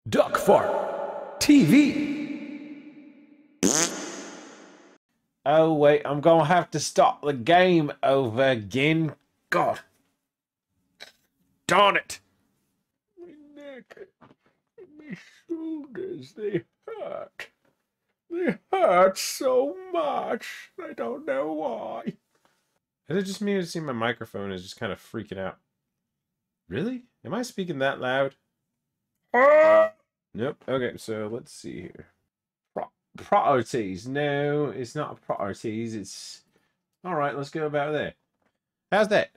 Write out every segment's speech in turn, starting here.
Duck Fart TV. Oh, wait, I'm gonna have to start the game over again. God. Darn it. My neck and my shoulders, they hurt. They hurt so much. I don't know why. Is it just me to see my microphone is just kind of freaking out? Really? Am I speaking that loud? Nope. Okay, so let's see here. Priorities. No, it's not priorities. It's... Alright, let's go about there. How's that?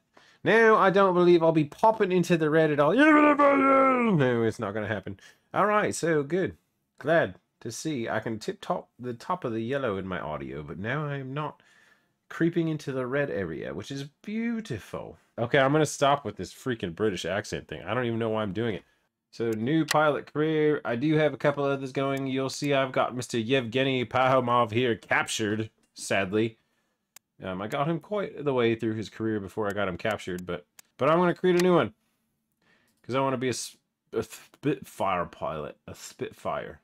No, I don't believe I'll be popping into the red at all. No, it's not going to happen. Alright, so good. Glad to see I can tip-top the top of the yellow in my audio, but now I am not creeping into the red area, which is beautiful. Okay, I'm going to stop with this freaking British accent thing. I don't even know why I'm doing it. So, new pilot career. I do have a couple others going. You'll see I've got Mr. Yevgeny Pahomov here captured, sadly. I got him quite the way through his career before I got him captured, but I'm going to create a new one. Because I want to be a Spitfire pilot. A Spitfire.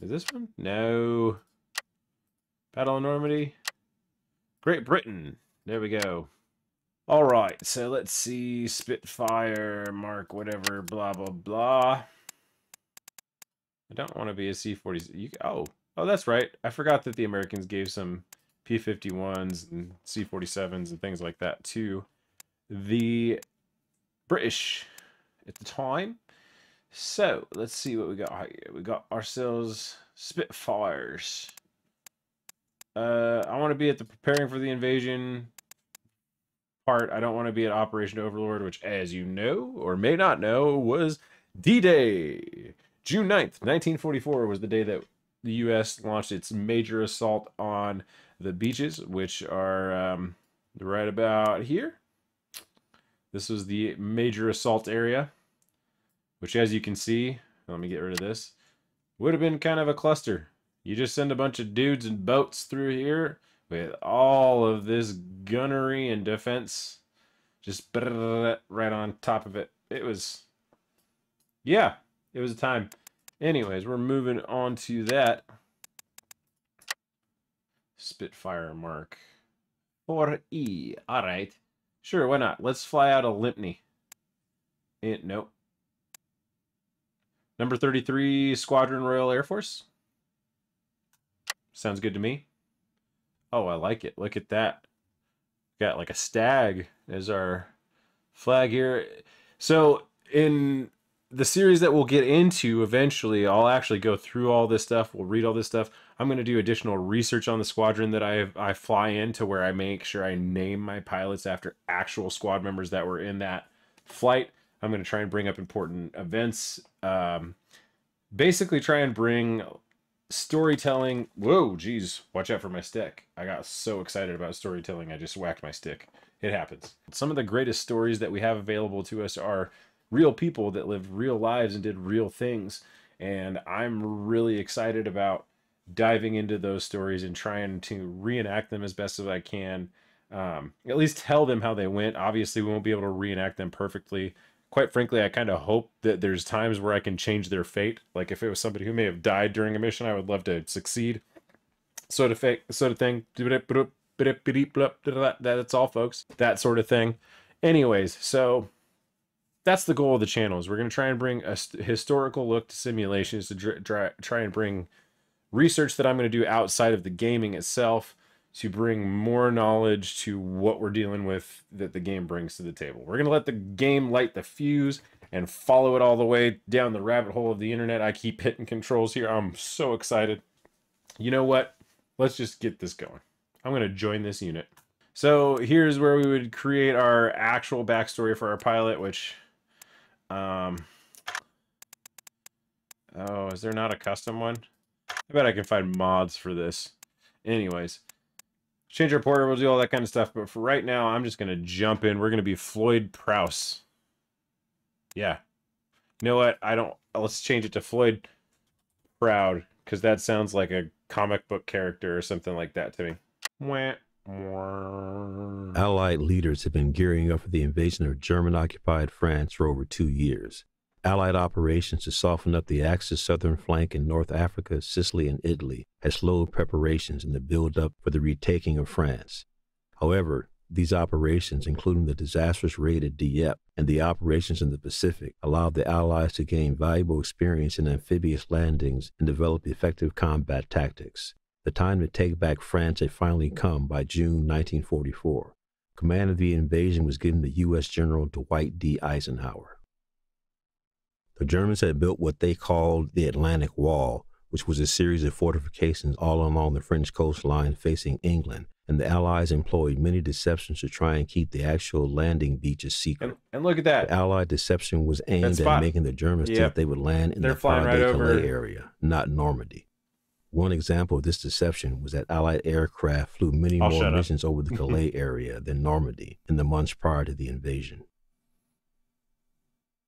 Is this one? No. Battle of Normandy. Great Britain. There we go. Alright, so let's see. Spitfire, Mark, whatever, blah, blah, blah. I don't want to be a C-40. Oh, that's right. I forgot that the Americans gave some P-51s and C-47s and things like that to the British at the time. So, let's see what we got here. We got ourselves Spitfires. I want to be at the preparing for the invasion part. I don't want to be at Operation Overlord, which, as you know, or may not know, was D-Day. June 9th, 1944 was the day that the U.S. launched its major assault on the beaches, which are right about here. This was the major assault area, which, as you can see, let me get rid of this, would have been kind of a cluster. You just send a bunch of dudes and boats through here with all of this gunnery and defense just right on top of it. It was, yeah, it was a time. Anyways, we're moving on to that. Spitfire Mark 4E. All right. Sure, why not? Let's fly out of Limpney. Nope. Number 33, Squadron Royal Air Force. Sounds good to me. Oh, I like it. Look at that. Got like a stag as our flag here. So in the series that we'll get into eventually, I'll actually go through all this stuff. We'll read all this stuff. I'm going to do additional research on the squadron that I fly in, to where I make sure I name my pilots after actual squad members that were in that flight. I'm going to try and bring up important events. Basically try and bring storytelling. Whoa, geez, watch out for my stick. I got so excited about storytelling, I just whacked my stick. It happens. Some of the greatest stories that we have available to us are real people that lived real lives and did real things, and I'm really excited about diving into those stories and trying to reenact them as best as I can. At least tell them how they went. Obviously, we won't be able to reenact them perfectly. Quite frankly, I kind of hope that there's times where I can change their fate. Like if it was somebody who may have died during a mission, I would love to succeed. Sort of thing. That's all, folks. That sort of thing. Anyways, so that's the goal of the channel. Is we're going to try and bring a historical look to simulations, to try and bring research that I'm going to do outside of the gaming itself, to bring more knowledge to what we're dealing with that the game brings to the table. We're going to let the game light the fuse and follow it all the way down the rabbit hole of the internet. I keep hitting controls here. I'm so excited. You know what? Let's just get this going. I'm going to join this unit. So here's where we would create our actual backstory for our pilot, which... oh, is there not a custom one? I bet I can find mods for this. Anyways. Change our porter, we'll do all that kind of stuff, but for right now, I'm just going to jump in. We're going to be Floyd Prowse. Yeah. You know what? Let's change it to Floyd Proud, because that sounds like a comic book character or something like that to me. Wah, wah. Allied leaders have been gearing up for the invasion of German-occupied France for over 2 years. Allied operations to soften up the Axis southern flank in North Africa, Sicily, and Italy had slowed preparations in the build-up for the retaking of France. However, these operations, including the disastrous raid at Dieppe and the operations in the Pacific, allowed the Allies to gain valuable experience in amphibious landings and develop effective combat tactics. The time to take back France had finally come by June 1944. Command of the invasion was given to U.S. General Dwight D. Eisenhower. The Germans had built what they called the Atlantic Wall, which was a series of fortifications all along the French coastline facing England, and the Allies employed many deceptions to try and keep the actual landing beaches secret. And look at that. The Allied deception was aimed at making the Germans think they would land in the Pas-de-Calais area, not Normandy. One example of this deception was that Allied aircraft flew many more missions over the Calais area than Normandy in the months prior to the invasion.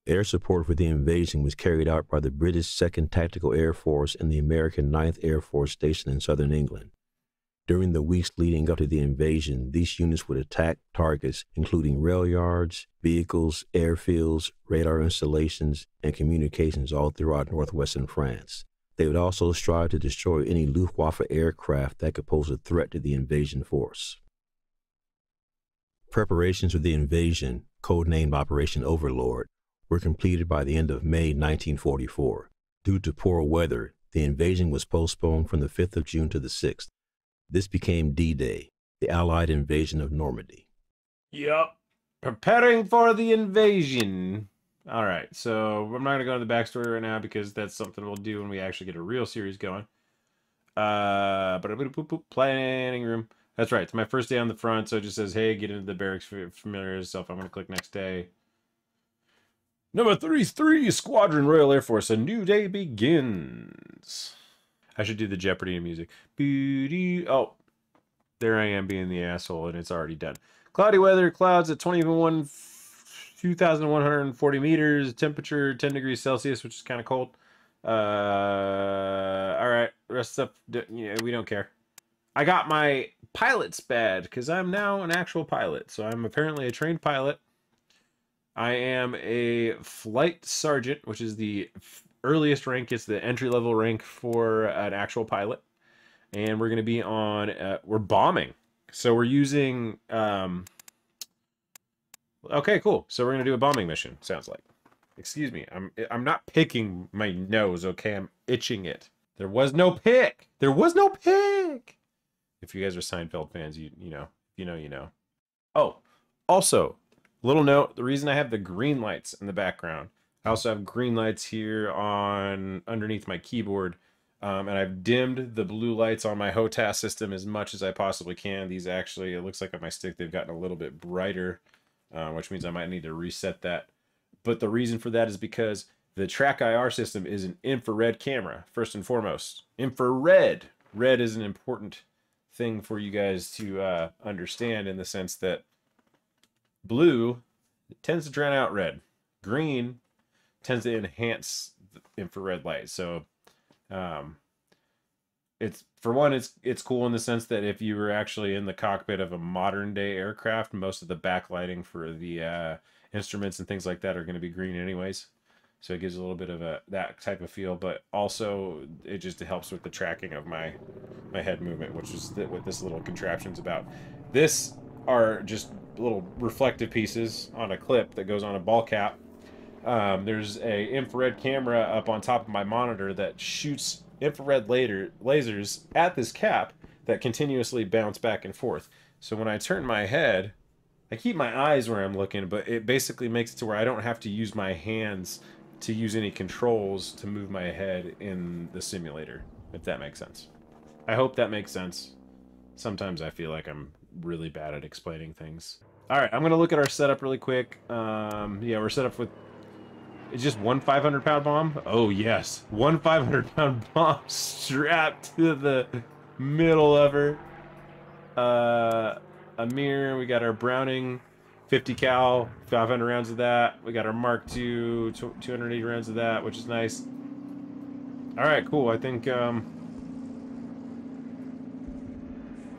Air support for the invasion was carried out by the British 2nd Tactical Air Force and the American 9th Air Force stationed in southern England. During the weeks leading up to the invasion, these units would attack targets including rail yards, vehicles, airfields, radar installations, and communications all throughout northwestern France. They would also strive to destroy any Luftwaffe aircraft that could pose a threat to the invasion force. Preparations for the invasion, codenamed Operation Overlord, were completed by the end of May 1944. Due to poor weather, the invasion was postponed from the 5th of June to the 6th. This became D-Day, the Allied invasion of Normandy. Yup. Preparing for the invasion. All right, so I'm not going to go into the backstory right now because that's something we'll do when we actually get a real series going. Planning room. That's right, it's my first day on the front, so it just says, hey, get into the barracks, familiar yourself. I'm going to click next day. Number 33, Squadron, Royal Air Force. A new day begins. I should do the Jeopardy music. Oh, there I am being the asshole, and it's already done. Cloudy weather, clouds at 2,140 meters, temperature 10 degrees Celsius, which is kind of cold. All right, rest of stuff, we don't care. I got my pilot's badge because I'm now an actual pilot, so I'm apparently a trained pilot. I am a flight sergeant, which is the earliest rank. It's the entry-level rank for an actual pilot. And we're going to be on, we're bombing. So we're using, okay, cool. So we're going to do a bombing mission, sounds like. Excuse me, I'm not picking my nose, okay? I'm itching it. There was no pick. There was no pick. If you guys are Seinfeld fans, you know. Oh, also, little note, the reason I have the green lights in the background, I also have green lights here on underneath my keyboard, and I've dimmed the blue lights on my HOTAS system as much as I possibly can. These actually, it looks like on my stick, they've gotten a little bit brighter, which means I might need to reset that. But the reason for that is because the Track IR system is an infrared camera, first and foremost. Infrared. Red is an important thing for you guys to understand in the sense that blue tends to drown out red. Green tends to enhance the infrared light. So it's cool in the sense that if you were actually in the cockpit of a modern day aircraft, most of the backlighting for the instruments and things like that are going to be green anyways. So it gives a little bit of that type of feel, but also it just helps with the tracking of my head movement, which is what this little contraption's about. This are just little reflective pieces on a clip that goes on a ball cap. There's a infrared camera up on top of my monitor that shoots infrared lasers at this cap that continuously bounce back and forth. So when I turn my head, I keep my eyes where I'm looking, but it basically makes it to where I don't have to use my hands to use any controls to move my head in the simulator, if that makes sense. I hope that makes sense. Sometimes I feel like I'm really bad at explaining things. All right, I'm gonna look at our setup really quick. Yeah, we're set up with, it's just one 500-pound bomb. Oh yes, one 500-pound bomb strapped to the middle of her. A mirror. We got our Browning 50 cal, 500 rounds of that. We got our Mark II, 280 rounds of that, which is nice. All right, cool. I think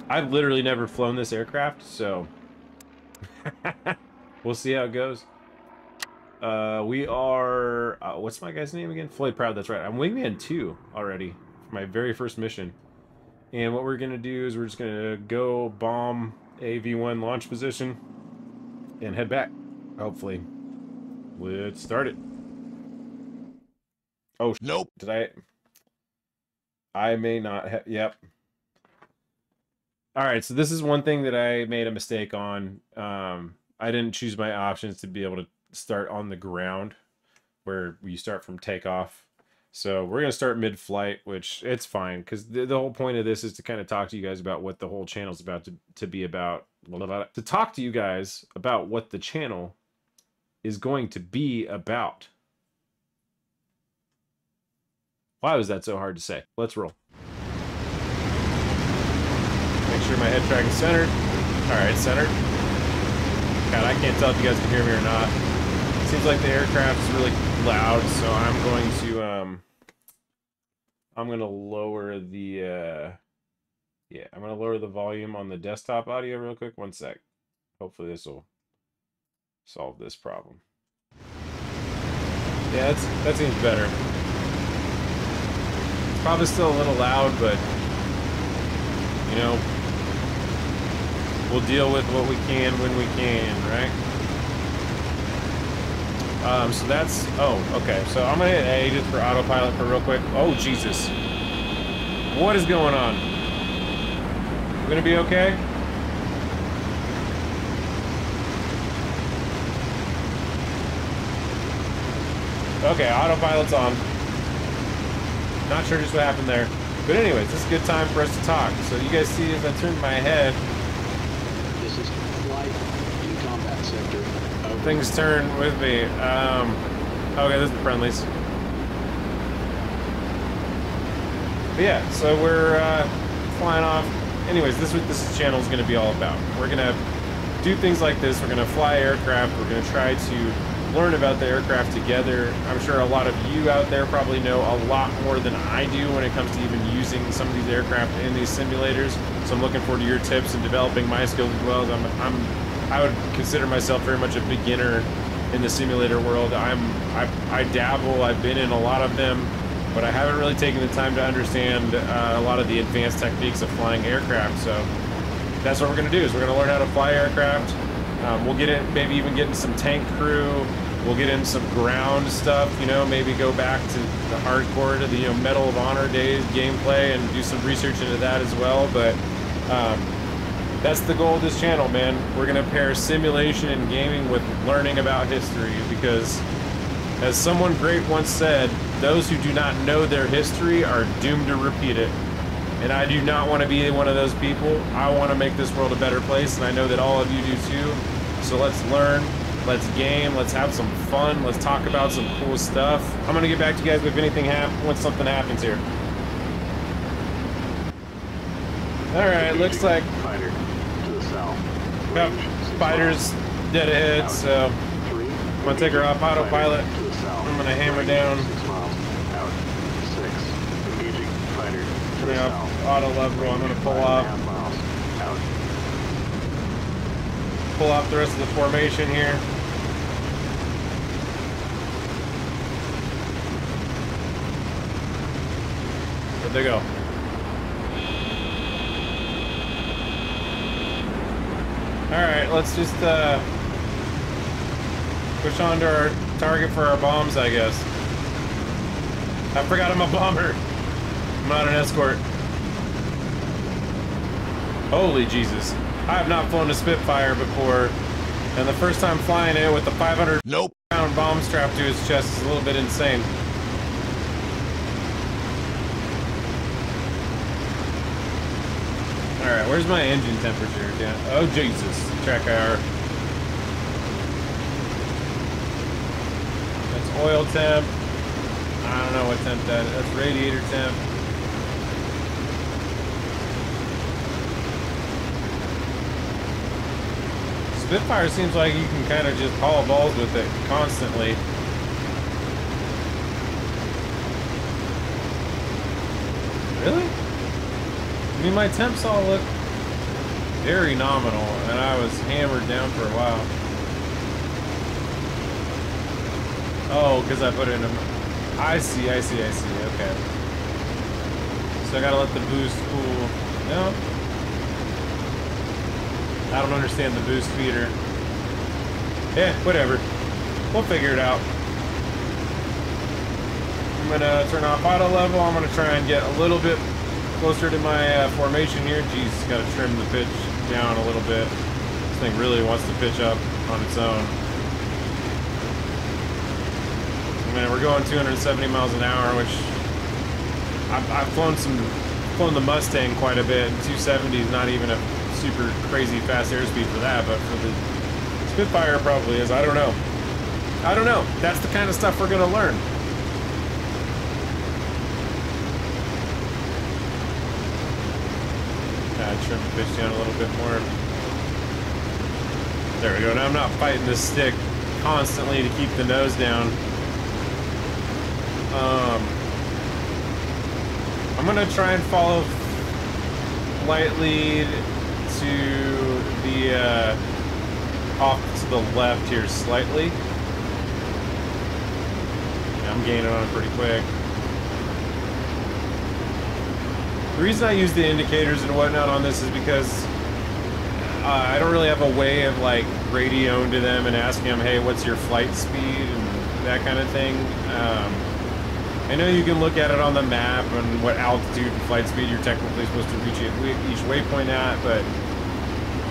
I've literally never flown this aircraft, so we'll see how it goes. We are, what's my guy's name again? Floyd Proud, that's right. I'm Wingman 2 already for my very first mission. And what we're gonna do is we're just gonna go bomb a V1 launch position and head back, hopefully. Let's start it. Oh, nope. Did I may not have, yep. Alright, so this is one thing that I made a mistake on. I didn't choose my options to be able to start on the ground, where you start from takeoff. So we're going to start mid-flight, which it's fine, because the whole point of this is to kind of talk to you guys about what the whole channel's about to be about. To talk to you guys about what the channel is going to be about. Why was that so hard to say? Let's roll. Make sure my head track is centered. Alright, centered. God, I can't tell if you guys can hear me or not. Seems like the aircraft is really loud, so I'm going to lower the I'm gonna lower the volume on the desktop audio real quick. One sec. Hopefully this will solve this problem. Yeah, that seems better. It's probably still a little loud, but you know, we'll deal with what we can when we can, right? So that's, oh, okay. So I'm gonna hit A just for autopilot for real quick. Oh, Jesus. What is going on? We're gonna be okay? Okay, autopilot's on. Not sure just what happened there. But anyways, this is a good time for us to talk. So you guys see as I turn my head, this is flight in combat sector. Over. Things turn with me. Okay, this is the friendlies. But yeah, so we're flying off. Anyways, this is what this channel is going to be all about. We're going to do things like this. We're going to fly aircraft. We're going to try to learn about the aircraft together. I'm sure a lot of you out there probably know a lot more than I do when it comes to even using some of these aircraft in these simulators. So I'm looking forward to your tips and developing my skills as well. I would consider myself very much a beginner in the simulator world. I dabble. I've been in a lot of them, but I haven't really taken the time to understand a lot of the advanced techniques of flying aircraft. So that's what we're going to do. Is we're going to learn how to fly aircraft. We'll get in, maybe even get in some tank crew. We'll get in some ground stuff, you know, maybe go back to the hardcore, to the, you know, Medal of Honor days gameplay and do some research into that as well. But that's the goal of this channel, man. We're going to pair simulation and gaming with learning about history, because as someone great once said, those who do not know their history are doomed to repeat it. And I do not want to be one of those people. I want to make this world a better place, and I know that all of you do too. So let's learn, let's game, let's have some fun, let's talk about some cool stuff. I'm going to get back to you guys if anything once something happens here. Alright, looks like Fighter to the south. Yep, Spider's dead ahead, so I'm going to take her off autopilot. I'm going to hammer down. 6 miles. Out. 6. Engaging fighter to the Yeah, south. auto level, I'm going to pull 5.5 off. miles. Out. Pull off the rest of the formation here. Where'd they go? Alright, let's just push on to our target for our bombs, I guess. I forgot I'm a bomber. I'm not an escort. Holy Jesus. I have not flown a Spitfire before, and the first time flying it with the 500-pound bomb strapped to his chest is a little bit insane. Alright, where's my engine temperature? Yeah. Oh, Jesus. Track IR. That's oil temp. I don't know what temp that is. That's radiator temp. Spitfire seems like you can kind of just haul balls with it constantly. Really? I mean, my temps all look very nominal, and I was hammered down for a while. Oh, because I put it in a... I see, okay. So I gotta let the boost cool. No? I don't understand the boost feeder. Yeah, whatever. We'll figure it out. I'm gonna turn off auto level. I'm gonna try and get a little bit closer to my formation here. Jeez, gotta trim the pitch down a little bit. This thing really wants to pitch up on its own. Man, we're going 270 miles an hour, which I've flown the Mustang quite a bit, and 270 is not even a super crazy fast airspeed for that, but for the Spitfire probably is. I don't know. I don't know. That's the kind of stuff we're gonna learn. Trim the pitch down a little bit more. There we go. Now I'm not fighting this stick constantly to keep the nose down. I'm gonna try and follow lightly to the off to the left here slightly. Yeah, I'm gaining on it pretty quick. The reason I use the indicators and whatnot on this is because I don't really have a way of like radioing to them and asking them, hey, what's your flight speed and that kind of thing. I know you can look at it on the map and what altitude and flight speed you're technically supposed to reach each waypoint at, but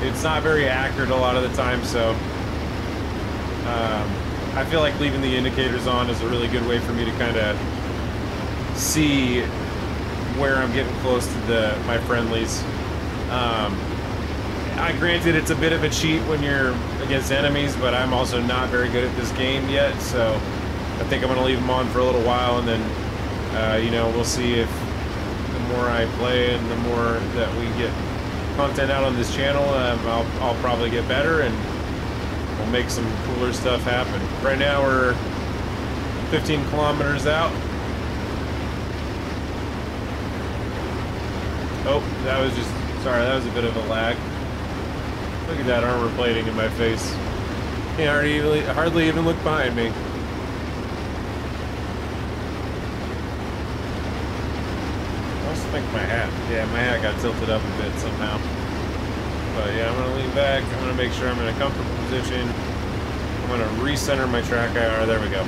it's not very accurate a lot of the time, so I feel like leaving the indicators on is a really good way for me to kind of see where I'm getting close to my friendlies. Granted, it's a bit of a cheat when you're against enemies, but I'm also not very good at this game yet, so I think I'm going to leave them on for a little while, and then, you know, we'll see if the more I play and the more that we get content out on this channel, I'll probably get better, and we'll make some cooler stuff happen. Right now, we're 15 kilometers out. Oh, that was just, sorry, that was a bit of a lag. Look at that armor plating in my face. Can't hardly even look behind me. I also think my hat, yeah, my hat got tilted up a bit somehow. But yeah, I'm gonna lean back. I'm gonna make sure I'm in a comfortable position. I'm gonna recenter my track. There we go.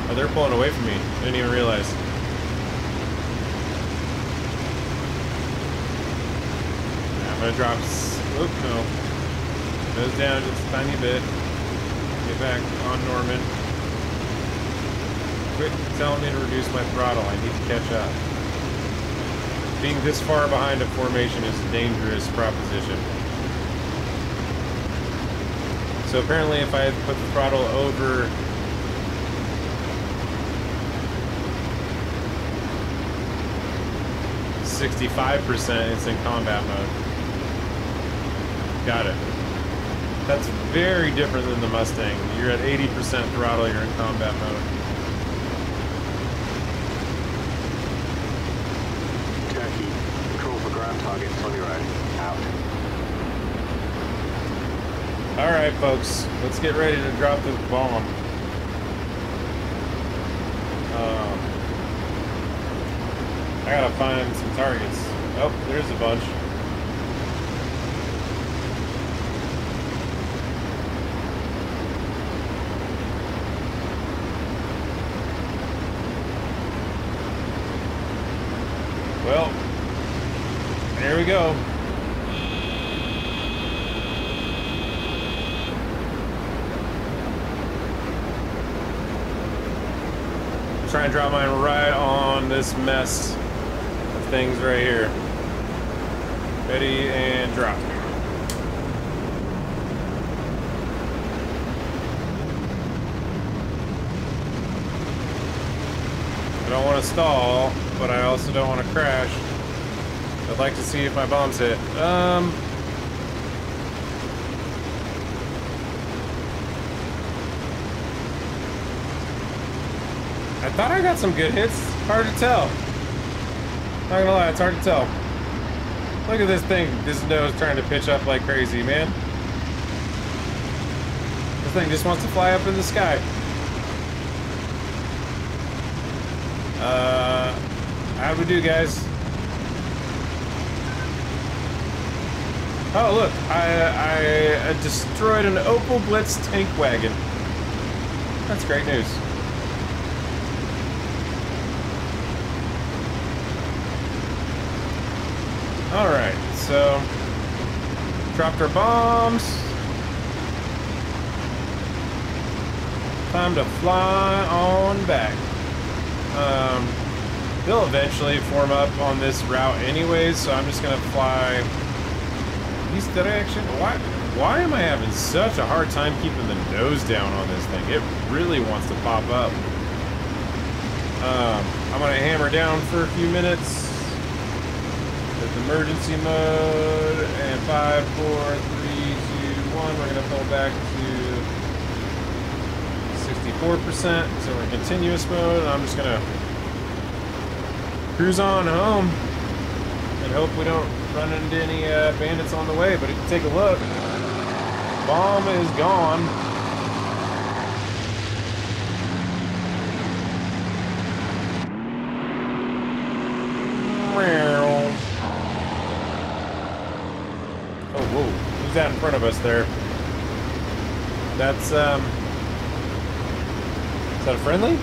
Oh, they're pulling away from me. I didn't even realize. I'm gonna drop. Oop, no. Goes down just a tiny bit. Get back on Norman. Quit telling me to reduce my throttle. I need to catch up. Being this far behind a formation is a dangerous proposition. So apparently, if I put the throttle over 65%, it's in combat mode. Got it. That's very different than the Mustang. You're at 80% throttle, you're in combat mode. Turkey, control for ground targets on your own. Out. Alright, folks. Let's get ready to drop this bomb. I gotta find some targets. Oh, there's a bunch. Well, there we go. Try and drop mine right on this mess of things right here. Ready and drop. I don't want to stall, but I also don't want to crash. I'd like to see if my bombs hit. I thought I got some good hits. Hard to tell. Not gonna lie, it's hard to tell. Look at this thing. This nose trying to pitch up like crazy, man. thing just wants to fly up in the sky. How'd we do, guys? Oh, look, I destroyed an Opel Blitz tank wagon. That's great news. Alright, so dropped our bombs. Time to fly on back. They'll eventually form up on this route anyways, so I'm just gonna fly east direction. Why am I having such a hard time keeping the nose down on this thing? It really wants to pop up. I'm gonna hammer down for a few minutes with emergency mode, and 5, 4, 3, 2, 1. We're gonna pull back to 64%, so we're in continuous mode, and I'm just gonna cruise on home and hope we don't run into any bandits on the way. But if you take a look, bomb is gone. Oh, whoa, who's that in front of us there? That's, is that a friendly?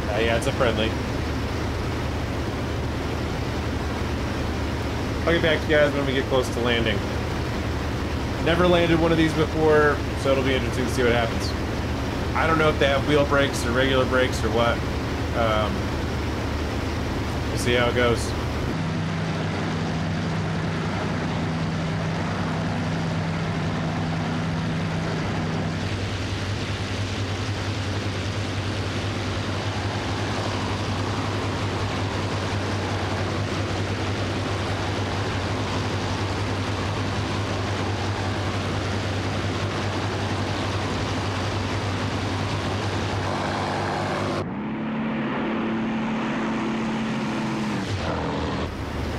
Yeah, it's a friendly. I'll get back to you guys when we get close to landing. Never landed one of these before, so it'll be interesting to see what happens. I don't know if they have wheel brakes or regular brakes or what. We'll see how it goes.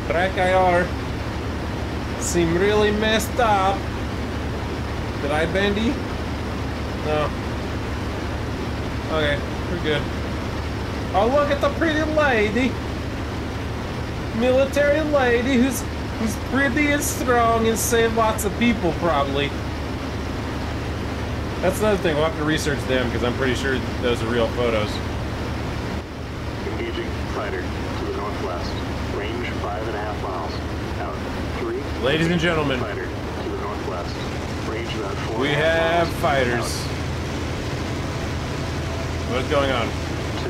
Track IR seem really messed up. Did I bendy? No. Okay, we're good. Oh, look at the pretty lady. Military lady who's pretty and strong and saved lots of people, probably. That's another thing, we'll have to research them because I'm pretty sure those are real photos. Engaging fighter to the northwest. Range 5.5 miles. Out 3. Ladies and gentlemen, Fighter to the northwest. Range about 4. we have fighters. What's going on? 2.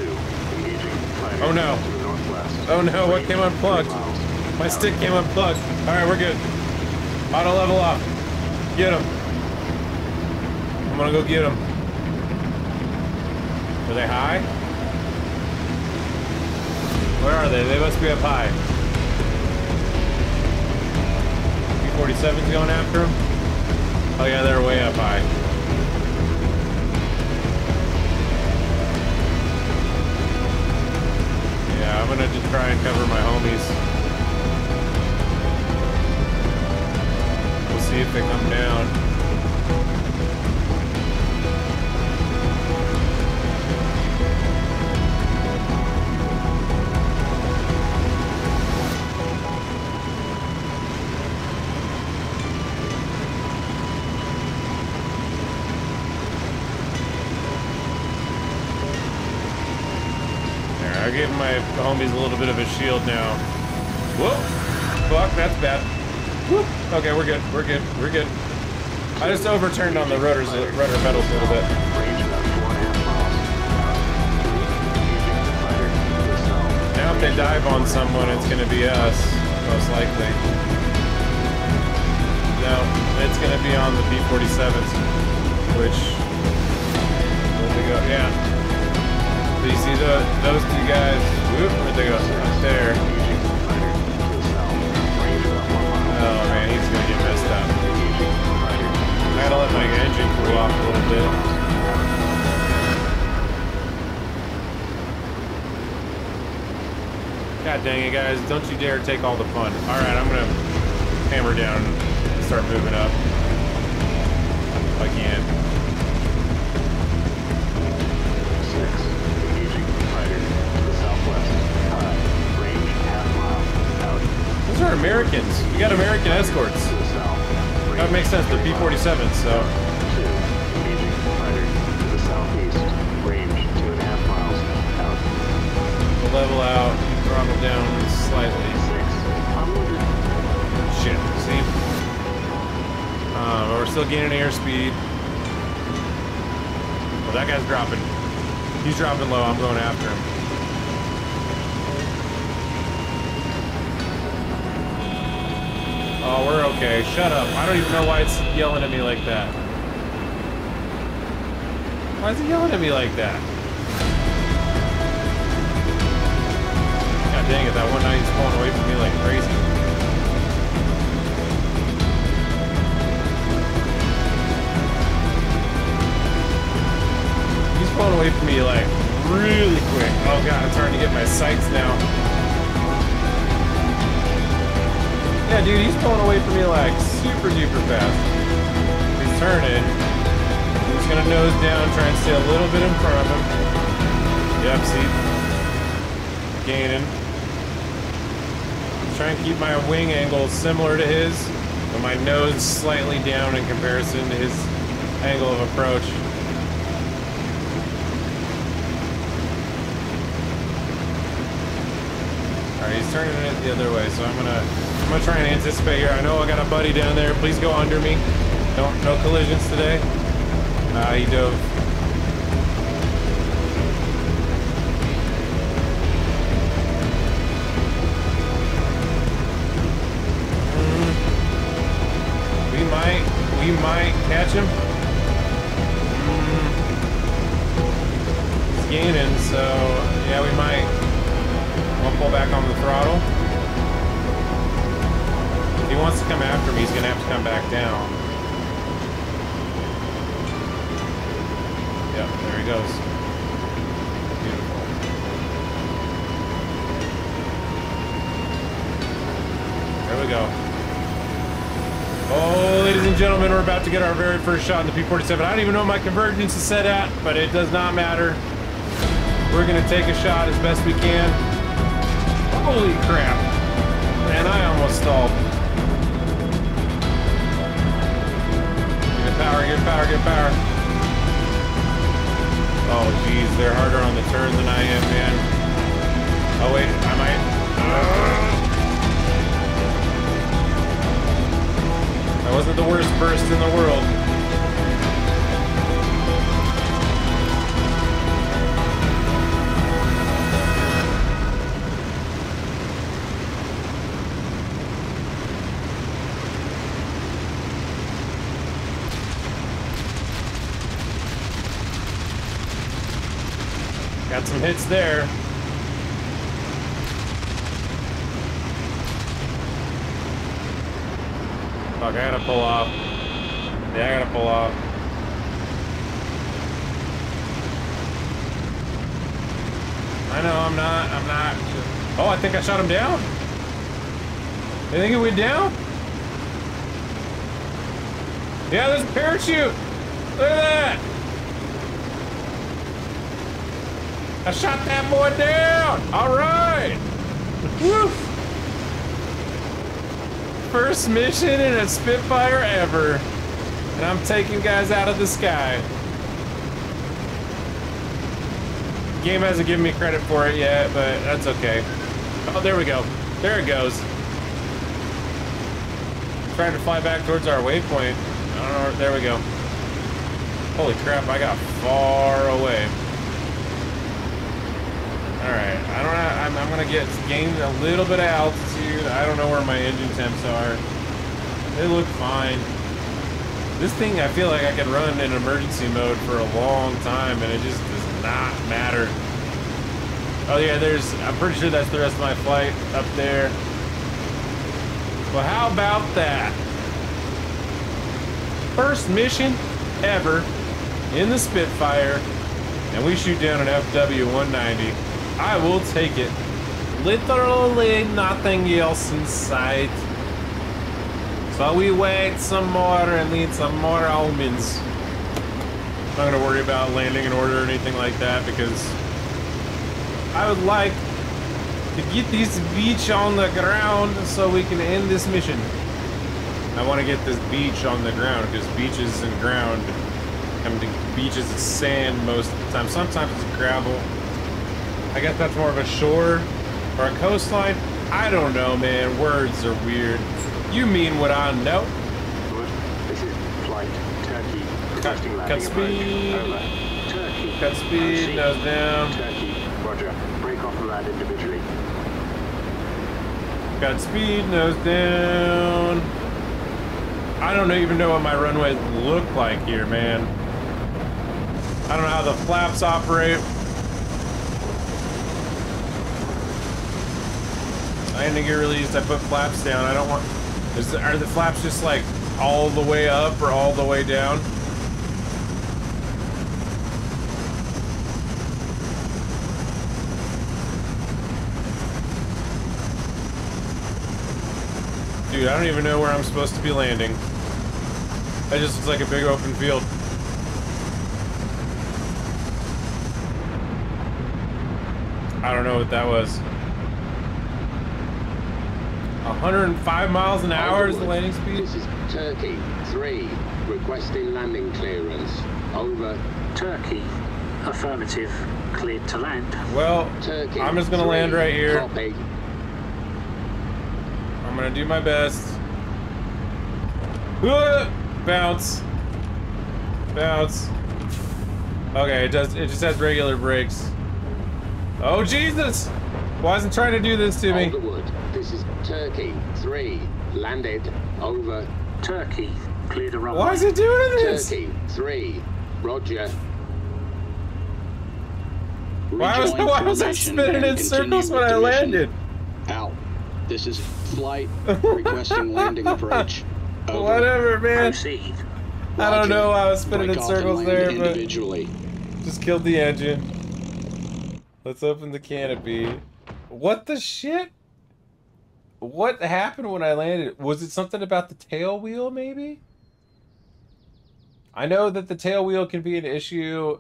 Engaging fighter Oh no. to the northwest. Oh no, what came Range unplugged? 3 miles. My Out. stick came unplugged. Alright, we're good. Auto level off. Get him. I'm gonna go get them. Are they high? Where are they? They must be up high. P-47's going after them? Oh yeah, they're way up high. Yeah, I'm gonna just try and cover my homies. We'll see if they come down. I gave my homies a little bit of a shield now. Whoop! Fuck, that's bad. Whoop! Okay, we're good. We're good. We're good. I just overturned on the rotor pedals a little bit. Now if they dive on someone, it's gonna be us, most likely. No, it's gonna be on the B-47s, which... Where'd they go? Yeah. So you see those two guys? Whoop, where'd they go? Up there. Oh man, he's gonna get messed up. I gotta let my engine cool off a little bit. God dang it, guys. Don't you dare take all the fun. Alright, I'm gonna hammer down and start moving up. if I can. 6, engaging fighter to the southwest. Range half-mile out. Those are Americans. We got American escorts. To the south. That makes sense. They're P-47s, so. 2, engaging fighter to the southeast. Range 2.5 miles out. We'll level out, throttle down slightly. 6, unloaded. Shit, see? But we're still gaining airspeed. Well, that guy's dropping. He's dropping low. I'm going after him. Oh, we're okay. Shut up. I don't even know why it's yelling at me like that. Why is it yelling at me like that? God dang it, that 190's pulling away from me like crazy. He's pulling away from me like really quick. Oh god, it's hard to get my sights now. Yeah, dude, he's pulling away from me like super duper fast. He's turning. I'm just gonna nose down, try and stay a little bit in front of him. Yep, see? Gaining. Try and keep my wing angle similar to his, but my nose slightly down in comparison to his angle of approach. Alright, he's turning it the other way, so I'm gonna try and anticipate here. I know I got a buddy down there. Please go under me. No collisions today. He dove. We might catch him. He's gaining, so yeah, we might. I'll pull back on the throttle. If he wants to come after me, he's gonna have to come back down. Yep, there he goes. Beautiful. There we go. Oh, ladies and gentlemen, we're about to get our very first shot in the P-47. I don't even know what my convergence is set at, but it does not matter. We're gonna take a shot as best we can. Holy crap. Man, I almost stalled. Get power, get power, get power. Oh, geez, they're harder on the turn than I am, man. Oh, wait, I might. That wasn't the worst burst in the world. Got some hits there. Fuck, I gotta pull off. Yeah, I gotta pull off. I know, I'm not. Oh, I think I shot him down. You think it went down? Yeah, there's a parachute. Look at that. I shot that boy down. All right. Woo. First mission in a Spitfire ever. And I'm taking guys out of the sky. Game hasn't given me credit for it yet, but that's okay. Oh, there we go. There it goes. Trying to fly back towards our waypoint. I don't know. There we go. Holy crap, I got far away. Alright, I don't know. I'm gonna gain a little bit of altitude. I don't know where my engine temps are. They look fine. This thing, I feel like I could run in emergency mode for a long time, and it just does not matter. Oh yeah, I'm pretty sure that's the rest of my flight up there. Well, how about that? First mission ever in the Spitfire, and we shoot down an WWII. I will take it. Literally nothing else in sight. So we wait some more and need some more almonds. I'm not gonna worry about landing in order or anything like that because I would like to get this beach on the ground so we can end this mission. I want to get this beach on the ground because beaches and ground come to beaches is sand most of the time. Sometimes it's gravel. I guess that's more of a shore or a coastline. I don't know, man. Words are weird. You mean what I know. This is flight Turkey. Requesting Cut landing speed. approach. Over. Turkey. Cut speed. Nose down. Turkey. Roger. Break off and land individually. Got speed, nose down. I don't even know what my runways look like here, man. I don't know how the flaps operate. Landing gear released, I put flaps down. I don't want... Are the flaps just like all the way up or all the way down? Dude, I don't even know where I'm supposed to be landing. That just looks like a big open field. I don't know what that was. 105 miles an hour is the landing speed? This is Turkey 3, requesting landing clearance. Over. Turkey. Affirmative. Cleared to land. Well, Turkey I'm just gonna 3, land right here. Copy. I'm gonna do my best. Bounce. Bounce. Okay, it just has regular brakes. Oh Jesus! Why isn't it trying to do this to me? Alderwood, this is Turkey 3, landed. Over. Turkey. Cleared a runway. Why is it doing this? Turkey 3, Roger. Why was I spinning in circles when I landed? Out. This is flight requesting landing approach. Over. Whatever, man. Proceed. I don't know why I was spinning Break in off and circles land there, but individually. just killed the engine. Let's open the canopy. What the shit? What happened when I landed? Was it something about the tail wheel, maybe? I know that the tail wheel can be an issue.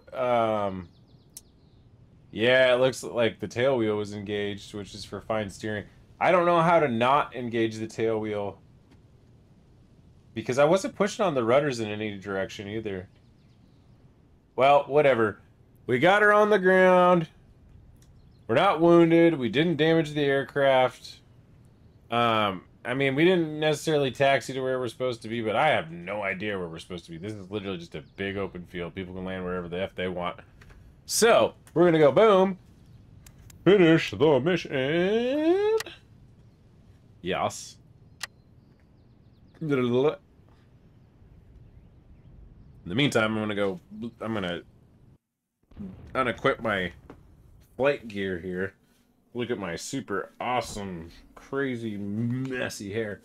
Yeah, it looks like the tail wheel was engaged, which is for fine steering. I don't know how to not engage the tail wheel. Because I wasn't pushing on the rudders in any direction either. Well, whatever. We got her on the ground. We're not wounded. We didn't damage the aircraft. I mean, we didn't necessarily taxi to where we're supposed to be, but I have no idea where we're supposed to be. This is literally just a big open field. People can land wherever the F they want. So, we're going to go boom. Finish the mission. Yes. In the meantime, I'm going to unequip my flight gear here. Look at my super awesome, crazy, messy hair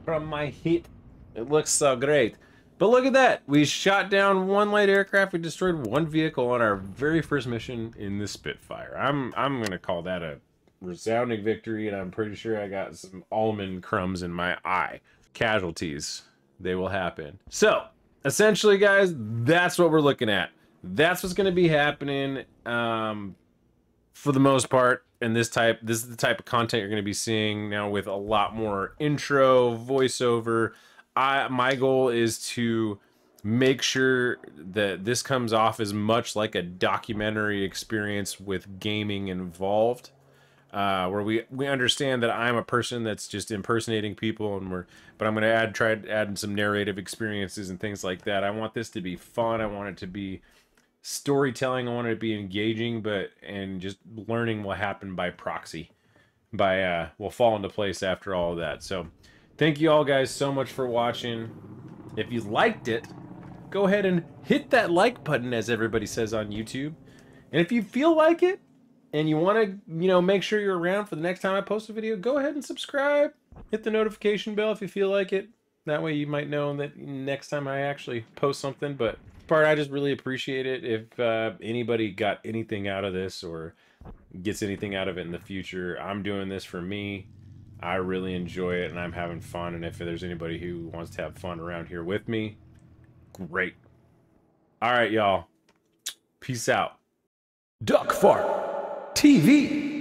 from my heat. It looks so great. But look at that. We shot down one light aircraft. We destroyed one vehicle on our very first mission in the Spitfire. I'm going to call that a resounding victory, and I'm pretty sure I got some almond crumbs in my eye. Casualties. They will happen. So, essentially, guys, that's what we're looking at. That's what's going to be happening for the most part. And this is the type of content you're going to be seeing now with a lot more intro, voiceover. My goal is to make sure that this comes off as much like a documentary experience with gaming involved, where we understand that I'm a person that's just impersonating people, but I'm going to try to add some narrative experiences and things like that. I want this to be fun. I want it to be storytelling. I want it to be engaging, and just learning will happen by proxy, will fall into place after all of that. So thank you all guys so much for watching. If you liked it, go ahead and hit that like button, as everybody says on YouTube. And if you feel like it and you want to, make sure you're around for the next time I post a video, go ahead and subscribe. Hit the notification bell if you feel like it. That way you might know that next time I actually post something. But I just really appreciate it if anybody got anything out of this or gets anything out of it in the future. I'm doing this for me. I really enjoy it, and I'm having fun. And if there's anybody who wants to have fun around here with me, great. All right, y'all. Peace out. Duck Fart TV.